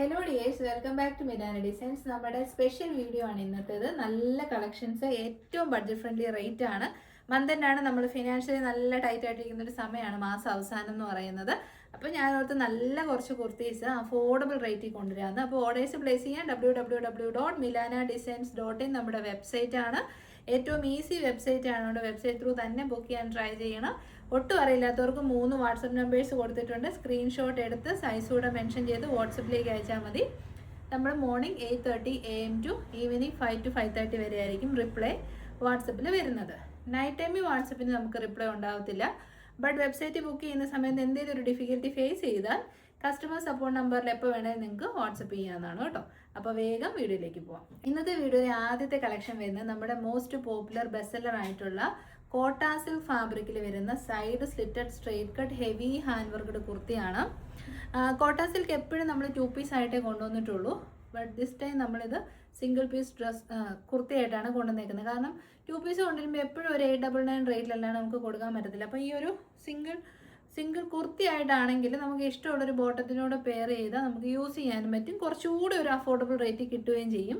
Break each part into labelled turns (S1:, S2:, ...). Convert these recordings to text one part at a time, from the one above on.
S1: Hello dears, welcome back to Milana designs. നമ്മുടെ special video ആണ് ഇന്നത്തേത്. നല്ല കളക്ഷൻസ്, ഏറ്റവും ബഡ്ജറ്റ് ഫ്രണ്ട്ലി റേറ്റ് ആണ്. മന്തെന്നാണ്, നമ്മൾ ഫിനാൻഷ്യലി നല്ല ടൈറ്റ് ആയിട്ടിരിക്കുന്ന ഒരു സമയമാണ് മാസം അവസാനം എന്ന് പറയുന്നത്. അപ്പോൾ ഞാൻ ഓർത്ത് നല്ല കുറച്ച് കുർത്തീസ് അഫോർഡബിൾ റേറ്റിൽ കൊണ്ടുവരാമെന്ന്. അപ്പോൾ ഓർഡേഴ്സ് പ്ലേസ് ചെയ്യാൻ www.milanadesigns.in നമ്മുടെ വെബ്സൈറ്റ് ആണ്. ഏറ്റവും ഈസി വെബ്സൈറ്റ് ആണ്. നമ്മുടെ വെബ്സൈറ്റ് ത്രൂ തന്നെ ബുക്ക് ചെയ്യാൻ ട്രൈ ചെയ്യണം. ഒട്ടും അറിയില്ലാത്തവർക്ക് 3 വാട്സപ്പ് നമ്പേഴ്സ് കൊടുത്തിട്ടുണ്ട്. സ്ക്രീൻഷോട്ട് എടുത്ത് സൈസ് കൂടെ മെൻഷൻ ചെയ്ത് വാട്സപ്പിലേക്ക് അയച്ചാൽ മതി. നമ്മൾ morning 8:30 AM to evening 5 to 5:30 വരെ ആയിരിക്കും റിപ്ലൈ വാട്സപ്പിൽ വരുന്നത്. നൈറ്റ് ടൈമിൽ വാട്സപ്പിന് നമുക്ക് റിപ്ലൈ ഉണ്ടാവത്തില്ല. ബട്ട് വെബ്സൈറ്റ് ബുക്ക് ചെയ്യുന്ന സമയത്ത് എന്തെങ്കിലും ഒരു ഡിഫിക്കൽട്ടി ഫേസ് ചെയ്താൽ കസ്റ്റമർ സപ്പോർട്ട് നമ്പറിൽ എപ്പോൾ വേണമെങ്കിൽ നിങ്ങൾക്ക് വാട്സപ്പ് ചെയ്യാവുന്നതാണ് കേട്ടോ. അപ്പോൾ വേഗം വീഡിയോയിലേക്ക് പോവാം. ഇന്നത്തെ വീഡിയോയിൽ ആദ്യത്തെ കളക്ഷൻ വരുന്നത് നമ്മുടെ മോസ്റ്റ് പോപ്പുലർ ബെസ്റ്റ്സെല്ലർ ആയിട്ടുള്ള കോട്ടാ സിൽക്ക് ഫാബ്രിക്കിൽ വരുന്ന side slitted straight cut heavy hand worked കുർത്തിയാണ്. കോട്ടാ സിൽക്ക് എപ്പോഴും നമ്മൾ 2 പീസ് ആയിട്ടേ കൊണ്ടുവന്നിട്ടുള്ളൂ. ബട്ട് ദിസ് ടൈം നമ്മളിത് സിംഗിൾ പീസ് കുർത്തിയായിട്ടാണ് കൊണ്ടുവന്നേക്കുന്നത്. കാരണം 2 പീസ് കൊണ്ടുവരുമ്പോൾ എപ്പോഴും ഒരു 899 റേറ്റിലല്ലാണ്ട് നമുക്ക് കൊടുക്കാൻ പറ്റത്തില്ല. അപ്പോൾ ഈ ഒരു സിംഗിൾ കുർത്തി ആയിട്ടാണെങ്കിൽ നമുക്ക് ഇഷ്ടമുള്ളൊരു ബോട്ടത്തിനോട് പെയർ ചെയ്താൽ നമുക്ക് യൂസ് ചെയ്യാനും പറ്റും. കുറച്ചുകൂടി ഒരു അഫോർഡബിൾ റേറ്റ് കിട്ടുകയും ചെയ്യും.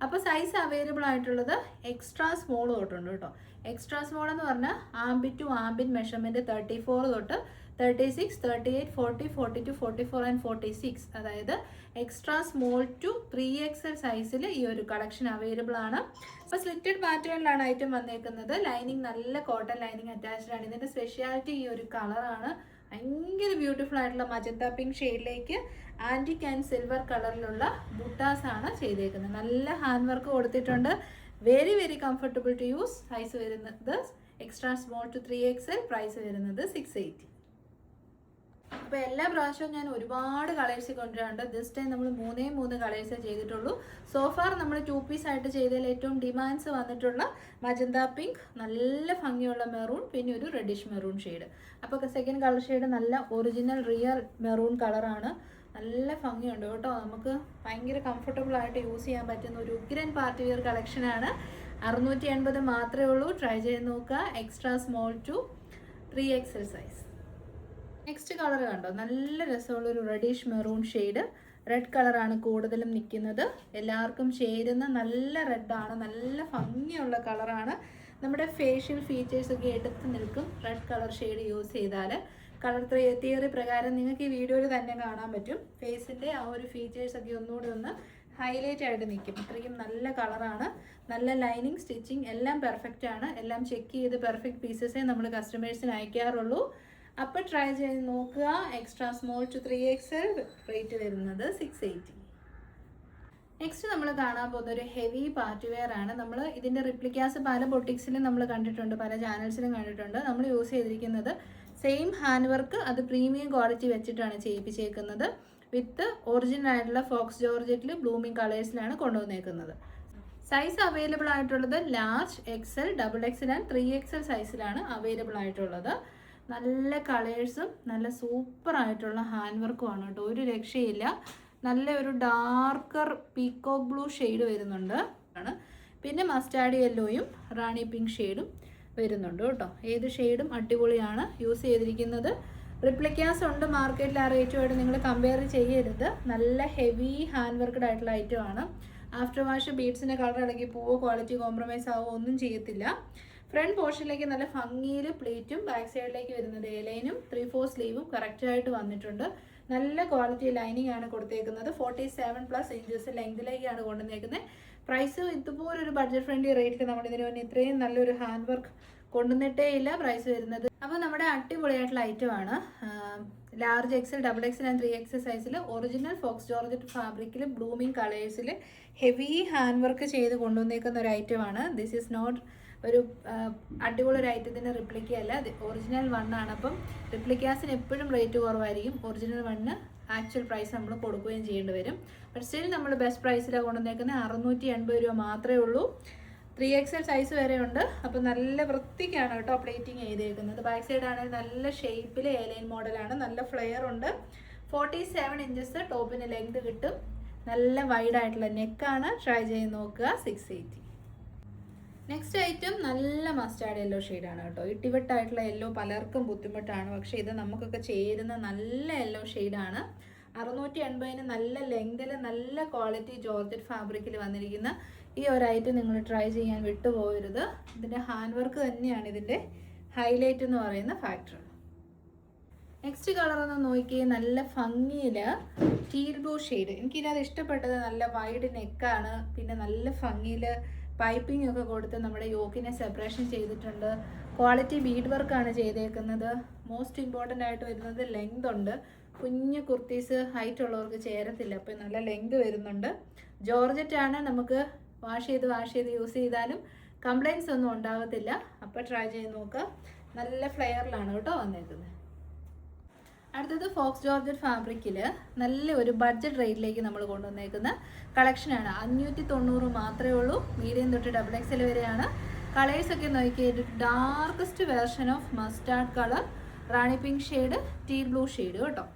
S1: അപ്പോൾ സൈസ് അവൈലബിൾ ആയിട്ടുള്ളത് എക്സ്ട്രാ സ്മോൾ തൊട്ടുണ്ട് കേട്ടോ. എക്സ്ട്രാ സ്മോൾ എന്ന് പറഞ്ഞാൽ ആംബിറ്റ് ടു ആംബിറ്റ് മെഷർമെൻറ്റ് 34 തൊട്ട് 36, 38, 40, 42, 44 ആൻഡ് 46. അതായത് എക്സ്ട്രാ സ്മോൾ ടു 3XL സൈസിൽ ഈ ഒരു കളക്ഷൻ അവൈലബിൾ ആണ്. അപ്പോൾ സ്ലിറ്റഡ് പാറ്റേണിലാണ് ഐറ്റം വന്നേക്കുന്നത്. ലൈനിങ് നല്ല കോട്ടൺ ലൈനിങ് അറ്റാച്ച്ഡ് ആണ്. ഇതിൻ്റെ സ്പെഷ്യാലിറ്റി ഈ ഒരു കളറാണ്. ഭയങ്കര ബ്യൂട്ടിഫുൾ ആയിട്ടുള്ള മജന്ത പിങ്ക് ഷെയ്ഡിലേക്ക് ആൻറ്റിക് ആൻഡ് സിൽവർ കളറിലുള്ള ബുട്ടാസ് ആണ് ചെയ്തേക്കുന്നത്. നല്ല ഹാൻഡ് വർക്ക് കൊടുത്തിട്ടുണ്ട്. Very very comfortable to use. Size വരുന്നത് extra small to 3XL. Price വരുന്നത് 680. അപ്പോൾ എല്ലാ പ്രാവശ്യവും ഞാൻ ഒരുപാട് കളേഴ്സ് കൊണ്ടുവരാറുണ്ട്. ദിസ് ടൈം നമ്മൾ 3 കളേഴ്സേ ചെയ്തിട്ടുള്ളൂ. സോഫാർ നമ്മൾ 2 പീസ് ആയിട്ട് ചെയ്തതിൽ ഏറ്റവും ഡിമാൻഡ്സ് വന്നിട്ടുള്ള മജന്ത പിങ്ക്, നല്ല ഭംഗിയുള്ള മെറൂൺ, പിന്നെ ഒരു റെഡിഷ് മെറൂൺ ഷെയ്ഡ്. അപ്പോൾ സെക്കൻഡ് കളർ ഷെയ്ഡ് നല്ല ഒറിജിനൽ റിയൽ മെറൂൺ കളറാണ്. നല്ല ഭംഗിയുണ്ട് കേട്ടോ. നമുക്ക് ഭയങ്കര കംഫർട്ടബിൾ ആയിട്ട് യൂസ് ചെയ്യാൻ പറ്റുന്ന ഒരു ഉഗ്രൻ പാർട്ടി വെയർ കളക്ഷനാണ്. 680 മാത്രമേ ഉള്ളൂ. ട്രൈ ചെയ്ത് നോക്കുക. Extra small to 3XL size. Next colour കണ്ടോ, നല്ല രസമുള്ളൊരു റെഡിഷ് മെറൂൺ ഷെയ്ഡ്. റെഡ് കളറാണ് കൂടുതലും നിൽക്കുന്നത്. എല്ലാവർക്കും ചേരുന്ന നല്ല റെഡാണ്. നല്ല ഭംഗിയുള്ള കളറാണ്. നമ്മുടെ ഫേഷ്യൽ ഫീച്ചേഴ്സൊക്കെ എടുത്ത് നിൽക്കും റെഡ് കളർ ഷെയ്ഡ് യൂസ് ചെയ്താൽ. കളർ തിയറി പ്രകാരം നിങ്ങൾക്ക് ഈ വീഡിയോയിൽ തന്നെ കാണാൻ പറ്റും. ഫേസിൻ്റെ ആ ഒരു ഫീച്ചേഴ്സൊക്കെ ഒന്നുകൂടി ഒന്ന് ഹൈലൈറ്റ് ആയിട്ട് നിൽക്കും. ഇത്രയും നല്ല കളറാണ്. നല്ല ലൈനിങ്, സ്റ്റിച്ചിങ് എല്ലാം പെർഫെക്റ്റ് ആണ്. എല്ലാം ചെക്ക് ചെയ്ത് പെർഫെക്റ്റ് പീസസേ നമ്മൾ കസ്റ്റമേഴ്സിന് അയക്കാറുള്ളൂ. അപ്പോൾ ട്രൈ ചെയ്ത് നോക്കുക. Extra small to 3XL. Rate വരുന്നത് 680. നെക്സ്റ്റ് നമ്മൾ കാണാൻ പോകുന്ന ഒരു ഹെവി പാർട്ടി വെയർ ആണ്. നമ്മൾ ഇതിൻ്റെ റിപ്ലിക്കാസ് പല ബൊട്ടിക്സിലും നമ്മൾ കണ്ടിട്ടുണ്ട്, പല ചാനൽസിലും കണ്ടിട്ടുണ്ട്. നമ്മൾ യൂസ് ചെയ്തിരിക്കുന്നത് സെയിം ഹാൻഡ് വർക്ക്, അത് പ്രീമിയം ക്വാളിറ്റി വെച്ചിട്ടാണ് ചെയ്യിപ്പിച്ചേക്കുന്നത്. വിത്ത് ഒറിജിനൽ ആയിട്ടുള്ള ഫോക്സ് ജോർജറ്റിൽ ബ്ലൂമിങ് കളേഴ്സിലാണ് കൊണ്ടുവന്നേക്കുന്നത്. സൈസ് അവൈലബിൾ ആയിട്ടുള്ളത് large, XL, XXL and 3XL സൈസിലാണ് അവൈലബിൾ ആയിട്ടുള്ളത്. നല്ല കളേഴ്സും നല്ല സൂപ്പർ ആയിട്ടുള്ള ഹാൻഡ് വർക്കും ആണ് കേട്ടോ. ഒരു രക്ഷയില്ല. നല്ല ഒരു ഡാർക്കർ പീക്കോക്ക് ബ്ലൂ ഷെയ്ഡ് വരുന്നുണ്ട്. പിന്നെ മസ്റ്റാർഡ് യെല്ലോയും റാണി പിങ്ക് ഷെയ്ഡും വരുന്നുണ്ട് കേട്ടോ. ഏത് ഷെയ്ഡും അടിപൊളിയാണ്. യൂസ് ചെയ്തിരിക്കുന്നത് റിപ്ലിക്കാസ് ഉണ്ട് മാർക്കറ്റിൽ. ആ റേറ്റുമായിട്ട് നിങ്ങൾ കമ്പയർ ചെയ്യരുത്. നല്ല ഹെവി ഹാൻഡ് വർക്ക്ഡ് ആയിട്ടുള്ള ഐറ്റമാണ്. ആഫ്റ്റർ വാഷ് ബീഡ്സിൻ്റെ കളർ ഇളകി പോവോ, ക്വാളിറ്റി കോംപ്രമൈസ് ആവോ ഒന്നും ചെയ്യത്തില്ല. ഫ്രണ്ട് പോർഷനിലേക്ക് നല്ല ഭംഗിയിൽ പ്ലേറ്റും ബാക്ക് സൈഡിലേക്ക് വരുന്നത് എലൈനും 3/4 സ്ലീവും കറക്റ്റായിട്ട് വന്നിട്ടുണ്ട്. നല്ല ക്വാളിറ്റി ലൈനിങ് ആണ് കൊടുത്തേക്കുന്നത്. 47+ ഇഞ്ചസ് ലെങ്തിലേക്കാണ് കൊണ്ടുവന്നേക്കുന്നത്. പ്രൈസ് ഇതുപോലൊരു ബഡ്ജറ്റ് ഫ്രണ്ട്ലി റേറ്റിൽ നമ്മൾ ഇതിന് മുന്നേ ഇത്രയും നല്ലൊരു ഹാൻഡ് വർക്ക് കൊണ്ടുവന്നിട്ടേ ഇല്ല. പ്രൈസ് വരുന്നത് അപ്പോൾ നമ്മുടെ അടിപൊളിയായിട്ടുള്ള ഐറ്റമാണ്. Large, XL, XXL and 3XL സൈസിൽ ഒറിജിനൽ ഫോക്സ് ജോർജറ്റ് ഫാബ്രിക്കിൽ ബ്ലൂമിങ് കളേഴ്സിൽ ഹെവി ഹാൻഡ് വർക്ക് ചെയ്ത് കൊണ്ടുവന്നേക്കുന്ന ഒരു ഐറ്റമാണ്. ദിസ് ഈസ് നോട്ട് ഒരു അടിപൊളി ഒരു ഐറ്റത്തിൻ്റെ റിപ്ലിക്ക അല്ല, ഒറിജിനൽ വണ്ണാണ്. അപ്പം റിപ്ലിക്കാസിന് എപ്പോഴും റേറ്റ് കുറവായിരിക്കും. ഒറിജിനൽ വണ്ണ് ആക്ച്വൽ പ്രൈസ് നമ്മൾ കൊടുക്കുകയും ചെയ്യേണ്ടി വരും. ബട്ട് സ്റ്റിൽ നമ്മൾ ബെസ്റ്റ് പ്രൈസിലാണ് കൊണ്ടുവന്നേക്കുന്നത്. 680 രൂപ മാത്രമേ ഉള്ളൂ. 3XL സൈസ് വരെ ഉണ്ട്. അപ്പോൾ നല്ല വൃത്തിക്കാണ് കേട്ടോ പ്ലേറ്റിങ് ചെയ്തേക്കുന്നത്. ബാക്ക് സൈഡ് ആണെങ്കിൽ നല്ല ഷേപ്പിൽ എലൈൻ മോഡലാണ്. നല്ല ഫ്ലെയർ ഉണ്ട്. 47 ഇഞ്ചസ് ടോപ്പിന് ലെങ്ത് കിട്ടും. നല്ല വൈഡ് ആയിട്ടുള്ള നെക്കാണ്. ട്രൈ ചെയ്ത് നോക്കുക. 680. നെക്സ്റ്റ് ഐറ്റം നല്ല മസ്റ്റാർഡ് യെല്ലോ ഷെയ്ഡാണ് കേട്ടോ. ഇട്ടിവെട്ടായിട്ടുള്ള യെല്ലോ പലർക്കും ബുദ്ധിമുട്ടാണ്. പക്ഷേ ഇത് നമുക്കൊക്കെ ചേരുന്ന നല്ല യെല്ലോ ഷെയ്ഡാണ്. 680 നല്ല ലെങ്തിൽ നല്ല ക്വാളിറ്റി ജോർജറ്റ് ഫാബ്രിക്കിൽ വന്നിരിക്കുന്ന ഈ ഒരു ഐറ്റം നിങ്ങൾ ട്രൈ ചെയ്യാൻ വിട്ടുപോകരുത്. ഇതിൻ്റെ ഹാൻഡ് വർക്ക് തന്നെയാണ് ഇതിൻ്റെ ഹൈലൈറ്റ് എന്ന് പറയുന്ന ഫാക്ടർ. നെക്സ്റ്റ് കളർ ഒന്ന് നോക്കിയേ, നല്ല ഭംഗിയിൽ ടീൽ ബ്ലൂ ഷെയ്ഡ്. എനിക്കിതിനകത്ത് ഇഷ്ടപ്പെട്ടത് നല്ല വൈഡ് നെക്കാണ്, പിന്നെ നല്ല ഭംഗിയിൽ പൈപ്പിംഗ് ഒക്കെ കൊടുത്ത് നമ്മുടെ യോക്കിനെ സെപ്പറേഷൻ ചെയ്തിട്ടുണ്ട്. ക്വാളിറ്റി ബീഡ് വർക്കാണ് ചെയ്തേക്കുന്നത്. മോസ്റ്റ് ഇമ്പോർട്ടൻ്റ് ആയിട്ട് വരുന്നത് ലെങ്ത് ഉണ്ട്. കുഞ്ഞു കുർത്തീസ് ഹൈറ്റ് ഉള്ളവർക്ക് ചേരത്തില്ല, അപ്പോൾ നല്ല ലെങ്ത് വരുന്നുണ്ട്. ജോർജറ്റ് ആണ്, നമുക്ക് വാഷ് ചെയ്ത് യൂസ് ചെയ്താലും കംപ്ലൈൻറ്റ്സ് ഒന്നും ഉണ്ടാകത്തില്ല. അപ്പോൾ ട്രൈ ചെയ്ത് നോക്കുക. നല്ല ഫ്ലെയറിലാണ് കേട്ടോ വന്നേക്കുന്നത്. അടുത്തത് ഫോക്സ് ജോർജറ്റ് ഫാബ്രിക്കിൽ നല്ല ഒരു ബഡ്ജറ്റ് റേറ്റിലേക്ക് നമ്മൾ കൊണ്ടുവന്നേക്കുന്ന കളക്ഷനാണ്. 590 മാത്രമേ ഉള്ളൂ. മീഡിയം തൊട്ട് XXL വരെയാണ്. കളേഴ്സൊക്കെ നോക്കിയിട്ട് darkest version of mustard colour, Rani pink shade, teal blue shade കേട്ടോ.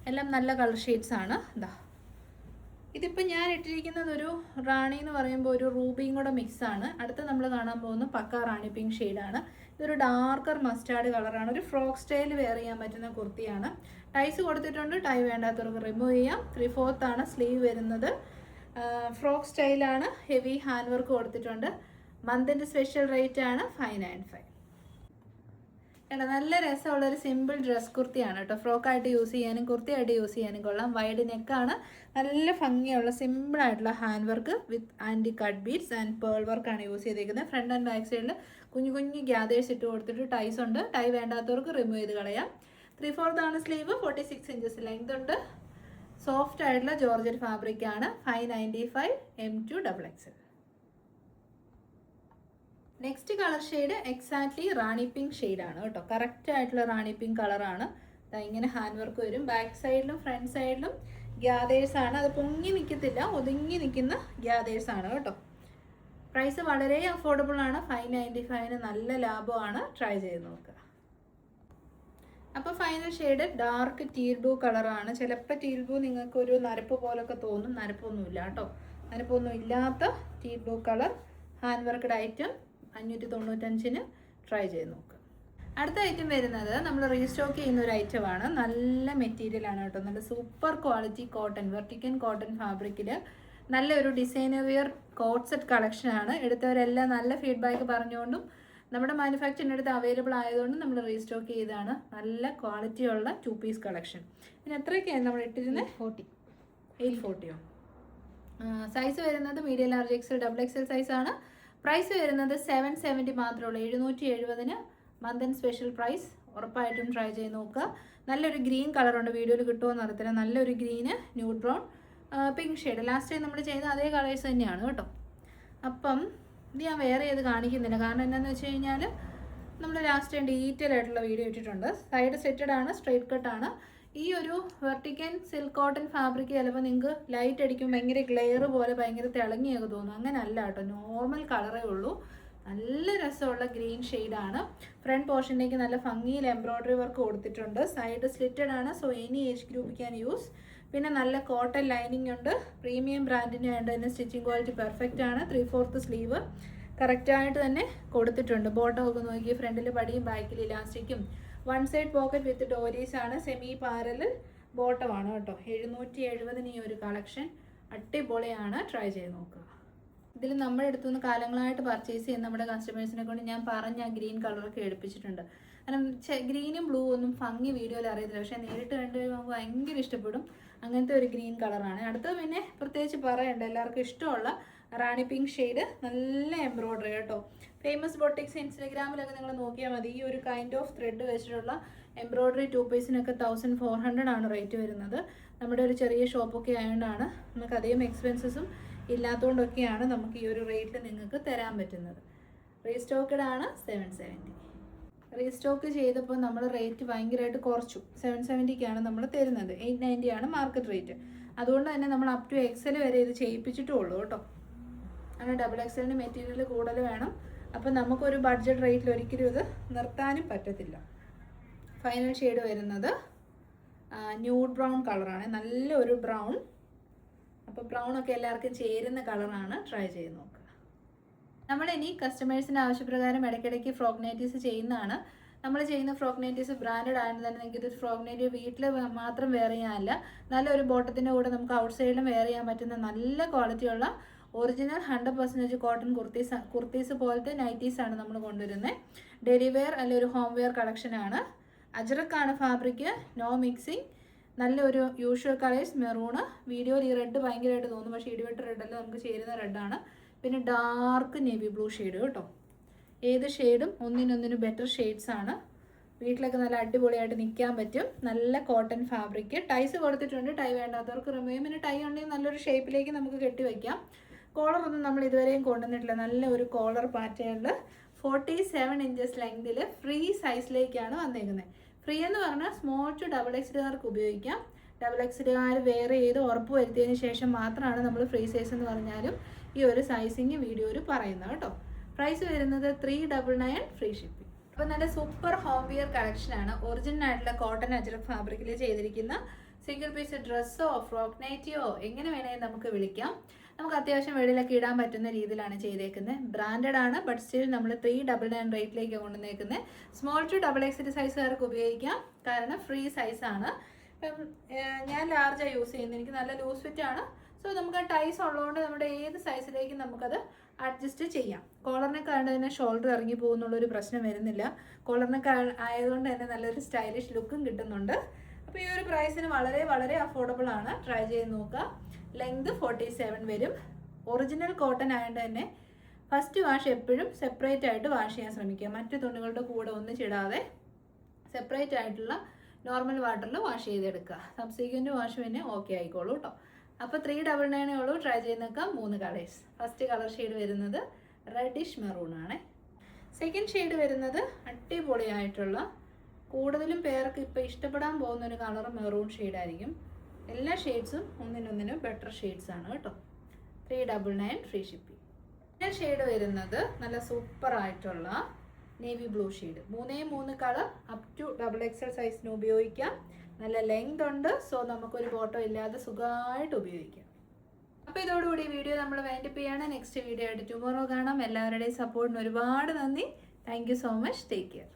S1: എല്ലാം നല്ല കളർ ഷെയ്ഡ്സ് ആണ്. ഇതാ ഇതിപ്പോൾ ഞാൻ ഇട്ടിരിക്കുന്നത് ഒരു റാണി എന്ന് പറയുമ്പോൾ ഒരു റൂബിയും കൂടെ മിക്സാണ്. അടുത്ത് നമ്മൾ കാണാൻ പോകുന്ന പക്ക റാണി പിങ്ക് ഷെയ്ഡാണ്. ഇതൊരു ഡാർക്കർ മസ്റ്റാർഡ് കളറാണ്. ഒരു ഫ്രോക്ക് സ്റ്റൈൽ വെയർ ചെയ്യാൻ പറ്റുന്ന കുർത്തിയാണ്. ടൈസ് കൊടുത്തിട്ടുണ്ട്. ടൈ വേണ്ടാത്തവർക്ക് റിമൂവ് ചെയ്യാം. 3/4 ആണ് സ്ലീവ് വരുന്നത്. ഫ്രോക്ക് സ്റ്റൈലാണ്. ഹെവി ഹാൻഡ് വർക്ക് കൊടുത്തിട്ടുണ്ട്. മന്തിൻ്റെ സ്പെഷ്യൽ റേറ്റ് ആണ് 595. നല്ല രസമുള്ളൊരു സിമ്പിൾ ഡ്രസ് കുർത്തിയാണ് കേട്ടോ. ഫ്രോക്കായിട്ട് യൂസ് ചെയ്യാനും കുർത്തിയായിട്ട് യൂസ് ചെയ്യാനും കൊള്ളാം. വൈഡ് നെക്കാണ്. നല്ല ഭംഗിയുള്ള സിമ്പിളായിട്ടുള്ള hand work with anti cut beads and pearl വർക്കാണ് യൂസ് ചെയ്തിരിക്കുന്നത്. ഫ്രണ്ട് ആൻഡ് ബാക്ക് സൈഡിൽ കുഞ്ഞു ഗ്യാദേഴ്സ് ഇട്ട് കൊടുത്തിട്ട് ടൈസ് ഉണ്ട്. ടൈ വേണ്ടാത്തവർക്ക് റിമൂവ് ചെയ്ത് കളയാം. 3/4 ആണ് സ്ലീവ്. 46 ഇഞ്ചസ് ലെങ്ത് ഉണ്ട്. സോഫ്റ്റ് ആയിട്ടുള്ള ജോർജറ്റ് ഫാബ്രിക്കാണ്. 595 M2 XXL. Next colour shade exactly rani pink ഷെയ്ഡാണ് കേട്ടോ. കറക്റ്റ് ആയിട്ടുള്ള റാണി പിങ്ക് കളറാണ്. ഇങ്ങനെ ഹാൻഡ് വർക്ക് വരും. ബാക്ക് സൈഡിലും ഫ്രണ്ട് സൈഡിലും ഗ്യാദേഴ്സ് ആണ്. അത് പൊങ്ങി നിൽക്കത്തില്ല, ഒതുങ്ങി നിൽക്കുന്ന ഗ്യാദേഴ്സ് ആണ് കേട്ടോ. പ്രൈസ് വളരെ അഫോർഡബിൾ ആണ്. 595 നല്ല ലാഭമാണ്. ട്രൈ ചെയ്ത് നോക്കുക. അപ്പോൾ final shade dark teal blue കളറാണ്. ചിലപ്പോൾ ടീൽ ബ്ലൂ നിങ്ങൾക്ക് ഒരു നരപ്പ് പോലൊക്കെ തോന്നും. നരപ്പൊന്നുമില്ല കേട്ടോ. നരപ്പൊന്നും ഇല്ലാത്ത teal blue colour hand worked item 595 try ചെയ്ത് നോക്കുക. അടുത്ത ഐറ്റം വരുന്നത് നമ്മൾ റീസ്റ്റോക്ക് ചെയ്യുന്ന ഒരു ഐറ്റമാണ്. നല്ല മെറ്റീരിയലാണ് കേട്ടോ. നല്ല സൂപ്പർ ക്വാളിറ്റി കോട്ടൺ, വെർട്ടിക്കൻ കോട്ടൺ ഫാബ്രിക്കിൽ നല്ലൊരു ഡിസൈനർ വെയർ കോട്ട് സെറ്റ് കളക്ഷനാണ്. എടുത്തവരെല്ലാം നല്ല ഫീഡ്ബാക്ക് പറഞ്ഞുകൊണ്ടും നമ്മുടെ മാനുഫാക്ചറിൻ്റെ അടുത്ത് അവൈലബിൾ ആയതുകൊണ്ടും നമ്മൾ റീസ്റ്റോക്ക് ചെയ്തതാണ്. നല്ല ക്വാളിറ്റിയുള്ള 2 പീസ് കളക്ഷൻ. പിന്നെ എത്രയൊക്കെയാണ് നമ്മൾ ഇട്ടിരുന്നത്? 840. സൈസ് വരുന്നത് മീഡിയം ലാർജ് XL XXL സൈസാണ്. പ്രൈസ് വരുന്നത് 770 മാത്രമേ ഉള്ളൂ. 770 മന്ത് സ്പെഷ്യൽ പ്രൈസ്. ഉറപ്പായിട്ടും ട്രൈ ചെയ്ത് നോക്കുക. നല്ലൊരു ഗ്രീൻ കളറുണ്ട്. വീഡിയോയിൽ കിട്ടുമോയെന്ന് അറിയത്തില്ല. നല്ലൊരു green, nude brown, pink shade. Last time നമ്മൾ ചെയ്ത അതേ കളേഴ്സ് തന്നെയാണ് കേട്ടോ. അപ്പം ഇത് ഞാൻ വേറെ ചെയ്ത് കാണിക്കുന്നില്ല. കാരണം എന്താണെന്ന് വെച്ച് കഴിഞ്ഞാൽ നമ്മൾ ലാസ്റ്റ് ടൈം ഡീറ്റെയിൽ ആയിട്ടുള്ള വീഡിയോ ഇട്ടിട്ടുണ്ട്. സൈഡ് സെറ്റഡ് ആണ്, സ്ട്രെയിറ്റ് കട്ടാണ്. ഈ ഒരു വെർട്ടിക്കൻ സിൽക്ക് കോട്ടൺ ഫാബ്രിക് ചിലപ്പോൾ നിങ്ങൾക്ക് ലൈറ്റ് അടിക്കും ഭയങ്കര ഗ്ലെയർ പോലെ ഭയങ്കര തിളങ്ങിയൊക്കെ തോന്നും. അങ്ങനെ അല്ല കേട്ടോ. നോർമൽ കളറേ ഉള്ളൂ. നല്ല രസമുള്ള ഗ്രീൻ ഷെയ്ഡാണ്. ഫ്രണ്ട് പോർഷനിലേക്ക് നല്ല ഭംഗിയിൽ എംബ്രോയ്ഡറി വർക്ക് കൊടുത്തിട്ടുണ്ട്. സൈഡ് സ്ലിറ്റഡ് ആണ്. So any age group can use. പിന്നെ നല്ല കോട്ടൺ ലൈനിങ് ഉണ്ട്. പ്രീമിയം ബ്രാൻഡിൻ്റെ ആയതുകൊണ്ട് തന്നെ സ്റ്റിച്ചിങ് ക്വാളിറ്റി പെർഫെക്റ്റ് ആണ്. 3/4 സ്ലീവ് കറക്റ്റായിട്ട് തന്നെ കൊടുത്തിട്ടുണ്ട്. ബോട്ടം ഒക്കെ നോക്കി ഫ്രണ്ടിൽ പടിയും ബാക്കിൽ ഇലാസ്റ്റിക്കും. 1 സൈഡ് പോക്കറ്റ് വിത്ത് ഡോരീസ് ആണ്. സെമി പാരലൽ ബോട്ടമാണ് കേട്ടോ. 770 ഈ ഒരു കളക്ഷൻ അടിപൊളിയാണ്. ട്രൈ ചെയ്ത് നോക്കുക. ഇതിൽ നമ്മുടെ അടുത്തുനിന്ന് കാലങ്ങളായിട്ട് പർച്ചേസ് ചെയ്യുന്ന നമ്മുടെ കസ്റ്റമേഴ്സിനെ കൊണ്ട് ഞാൻ പറഞ്ഞ ഗ്രീൻ കളറൊക്കെ എടുപ്പിച്ചിട്ടുണ്ട്. കാരണം ഗ്രീനും ബ്ലൂ ഒന്നും ഭംഗി വീഡിയോയിൽ അറിയത്തില്ല, പക്ഷേ നേരിട്ട് കണ്ടു നമുക്ക് ഭയങ്കര ഇഷ്ടപ്പെടും. അങ്ങനത്തെ ഒരു ഗ്രീൻ കളറാണ്. അടുത്തത് പിന്നെ പ്രത്യേകിച്ച് പറയണ്ട, എല്ലാവർക്കും ഇഷ്ടമുള്ള റാണി പിങ്ക് ഷെയ്ഡ്. നല്ല എംബ്രോയ്ഡറി കേട്ടോ. ഫേമസ് ബൊട്ടിക്സ് ഇൻസ്റ്റഗ്രാമിലൊക്കെ നിങ്ങൾ നോക്കിയാൽ മതി. ഈ ഒരു കൈൻഡ് ഓഫ് ത്രെഡ് വെച്ചിട്ടുള്ള എംബ്രോയ്ഡറി 2 പീസിനൊക്കെ 1400 ആണ് റേറ്റ് വരുന്നത്. നമ്മുടെ ഒരു ചെറിയ ഷോപ്പൊക്കെ ആയതുകൊണ്ടാണ് നമുക്ക് അധികം എക്സ്പെൻസസും ഇല്ലാത്തതുകൊണ്ടൊക്കെയാണ് നമുക്ക് ഈ ഒരു റേറ്റിൽ നിങ്ങൾക്ക് തരാൻ പറ്റുന്നത്. റീസ്റ്റോക്കഡ് ആണ് 770. റീസ്റ്റോക്ക് ചെയ്തപ്പോൾ നമ്മൾ റേറ്റ് ഭയങ്കരമായിട്ട് കുറച്ചു. 770ക്കാണ് നമ്മൾ തരുന്നത്. 890 ആണ് മാർക്കറ്റ് റേറ്റ്. അതുകൊണ്ട് തന്നെ നമ്മൾ അപ് ടു XL വരെ ഇത് ചെയ്യിപ്പിച്ചിട്ടുള്ളൂ കേട്ടോ. അങ്ങനെ XXL മെറ്റീരിയൽ കൂടുതൽ വേണം. അപ്പം നമുക്കൊരു ബഡ്ജറ്റ് റേറ്റിൽ ഒരിക്കലും ഇത് നിർത്താനും പറ്റത്തില്ല. ഫൈനൽ ഷെയ്ഡ് വരുന്നത് ന്യൂഡ് ബ്രൗൺ കളറാണ്. നല്ലൊരു ബ്രൗൺ. അപ്പോൾ ബ്രൗൺ ഒക്കെ എല്ലാവർക്കും ചേരുന്ന കളറാണ്. ട്രൈ ചെയ്ത് നോക്കുക. നമ്മളിനി കസ്റ്റമേഴ്സിൻ്റെ ആവശ്യപ്രകാരം ഇടയ്ക്കിടയ്ക്ക് ഫ്രോക്ക് നൈറ്റീസ് ചെയ്യുന്നതാണ്. നമ്മൾ ചെയ്യുന്ന ഫ്രോക്ക് നൈറ്റീസ് ബ്രാൻഡഡ് ആയതുകൊണ്ട് തന്നെ നിങ്ങൾക്ക് ഇത് ഫ്രോക്ക് നൈറ്റി വീട്ടിൽ മാത്രം വെയർ ചെയ്യാനല്ല, നല്ലൊരു ബോട്ടത്തിൻ്റെ കൂടെ നമുക്ക് ഔട്ട് സൈഡിലും വെയർ ചെയ്യാൻ പറ്റുന്ന നല്ല ക്വാളിറ്റിയുള്ള ഒറിജിനൽ 100% കോട്ടൺ കുർത്തീസ് പോലത്തെ നൈറ്റീസാണ് നമ്മൾ കൊണ്ടുവരുന്നത്. ഡെയിലി വെയർ അല്ലെങ്കിൽ ഒരു ഹോം വെയർ കളക്ഷനാണ്. അജ്രക്കാണ് ഫാബ്രിക്, നോ മിക്സിങ്, നല്ലൊരു യൂഷ്വൽ കളേഴ്സ് മെറൂണ്. വീഡിയോയിൽ ഈ റെഡ് ഭയങ്കരമായിട്ട് തോന്നും, പക്ഷേ ഇടിവെട്ട് റെഡല്ല, നമുക്ക് ചേരുന്ന റെഡാണ്. പിന്നെ ഡാർക്ക് നേവി ബ്ലൂ ഷെയ്ഡ് കേട്ടോ. ഏത് ഷെയ്ഡും ഒന്നിനൊന്നിന് ബെറ്റർ ഷെയ്ഡ്സ് ആണ്. വീട്ടിലൊക്കെ നല്ല അടിപൊളിയായിട്ട് നിൽക്കാൻ പറ്റും. നല്ല കോട്ടൺ ഫാബ്രിക്. ടൈസ് കൊടുത്തിട്ടുണ്ട്, ടൈ വേണ്ടാത്തവർക്ക് റിമൂവ് ചെയ്യും. പിന്നെ ടൈ ഉണ്ടെങ്കിൽ നല്ലൊരു ഷേപ്പിലേക്ക് നമുക്ക് കെട്ടിവെക്കാം. കോളറൊന്നും നമ്മൾ ഇതുവരെയും കൊണ്ടുവന്നിട്ടില്ല. നല്ല ഒരു കോളർ പാറ്റേണിൽ 47 ഇഞ്ചസ് ലെങ്തിൽ ഫ്രീ സൈസിലേക്കാണ് വന്നേക്കുന്നത്. ഫ്രീ എന്ന് പറഞ്ഞാൽ സ്മോൾ ടു ഡബിൾ എക്സ്ഡുകാർക്ക് ഉപയോഗിക്കാം. ഡബിൾ എക്സ്ഡുകാർ വേറെ ചെയ്ത് ഉറപ്പ് വരുത്തിയതിന് ശേഷം മാത്രമാണ് നമ്മൾ ഫ്രീ സൈസ് എന്ന് പറഞ്ഞാലും ഈ ഒരു സൈസിങ് വീഡിയോയിൽ പറയുന്നത് കേട്ടോ. പ്രൈസ് വരുന്നത് 399 ഫ്രീ ഷിപ്പിംഗ്. അപ്പോൾ നല്ല സൂപ്പർ ഹോം വിയർ കളക്ഷനാണ്. ഒറിജിനൽ ആയിട്ടുള്ള കോട്ടൺ അജ്രക് ഫാബ്രിക്കിൽ ചെയ്തിരിക്കുന്ന സിംഗിൾ പീസ് ഡ്രസ്സോ ഫ്രോക്ക് നൈറ്റിയോ എങ്ങനെ വേണമെങ്കിൽ നമുക്ക് വിളിക്കാം. നമുക്ക് അത്യാവശ്യം വെളിയിലൊക്കെ ഇടാൻ പറ്റുന്ന രീതിയിലാണ് ചെയ്തേക്കുന്നത്. ബ്രാൻഡഡ് ആണ്, ബട്ട് സ്റ്റിൽ നമ്മൾ 399 റേറ്റിലേക്ക് കൊണ്ടുവന്നേക്കുന്നത്. സ്മോൾ ടു ഡബിൾ എക്സ് സൈസുകാർക്ക് ഉപയോഗിക്കാം, കാരണം ഫ്രീ സൈസാണ്. ഇപ്പം ഞാൻ ലാർജാണ് യൂസ് ചെയ്യുന്നത്, എനിക്ക് നല്ല ലൂസ് ഫിറ്റ് ആണ്. സോ നമുക്ക് ആ ടൈസ് ഉള്ളതുകൊണ്ട് നമ്മുടെ ഏത് സൈസിലേക്കും നമുക്കത് അഡ്ജസ്റ്റ് ചെയ്യാം. കോളറിനൊക്കെ ആയതുകൊണ്ട് തന്നെ ഷോൾഡർ ഇറങ്ങി പോകുന്നുള്ളൊരു പ്രശ്നം വരുന്നില്ല. കോളറിനൊക്കെ ആയതുകൊണ്ട് തന്നെ നല്ലൊരു സ്റ്റൈലിഷ് ലുക്കും കിട്ടുന്നുണ്ട്. അപ്പോൾ ഈ ഒരു പ്രൈസിന് വളരെ വളരെ അഫോർഡബിൾ ആണ്. ട്രൈ ചെയ്ത് നോക്കുക. ലെങ്ത് 47 വരും. ഒറിജിനൽ കോട്ടൺ ആയതുകൊണ്ട് തന്നെ ഫസ്റ്റ് വാഷ് എപ്പോഴും സെപ്പറേറ്റ് ആയിട്ട് വാഷ് ചെയ്യാൻ ശ്രമിക്കുക. മറ്റു തുണികളുടെ കൂടെ ഒന്നിച്ചിടാതെ സെപ്പറേറ്റ് ആയിട്ടുള്ള നോർമൽ വാട്ടറിൽ വാഷ് ചെയ്തെടുക്കുക. സബ്സിക്വൻറ്റ് വാഷ് പിന്നെ ഓക്കെ ആയിക്കോളൂ കേട്ടോ. അപ്പോൾ 399 ഉള്ളൂ. ട്രൈ ചെയ്ത് നോക്കാം. 3 കളേഴ്സ്. ഫസ്റ്റ് കളർ ഷെയ്ഡ് വരുന്നത് റെഡിഷ് മെറൂൺ ആണ്. സെക്കൻഡ് ഷെയ്ഡ് വരുന്നത് അടിപൊളിയായിട്ടുള്ള, കൂടുതലും പേർക്ക് ഇപ്പോൾ ഇഷ്ടപ്പെടാൻ പോകുന്ന ഒരു കളർ മെറൂൺ ഷെയ്ഡായിരിക്കും. എല്ലാ ഷെയ്ഡ്സും ഒന്നിനൊന്നിനും ബെറ്റർ ഷെയ്ഡ്സ് ആണ് കേട്ടോ. 399 ഫ്രീ ഷിപ്പിംഗ്. സെക്കൻഡ് ഷെയ്ഡ് വരുന്നത് നല്ല സൂപ്പർ ആയിട്ടുള്ള navy blue shade. 3 colour up to double XL സൈസിന് ഉപയോഗിക്കാം. നല്ല ലെങ്ത് ഉണ്ട്. സോ നമുക്കൊരു ബോട്ടം ഇല്ലാതെ സുഖമായിട്ട് ഉപയോഗിക്കാം. അപ്പോൾ ഇതോടുകൂടി വീഡിയോ നമ്മൾ വൈൻഡപ്പ് ചെയ്യാണ്. നെക്സ്റ്റ് വീഡിയോ ആയിട്ട് ടുമോറോ കാണാം. എല്ലാവരുടെയും സപ്പോർട്ടിന് ഒരുപാട് നന്ദി. Thank you so much. Take care.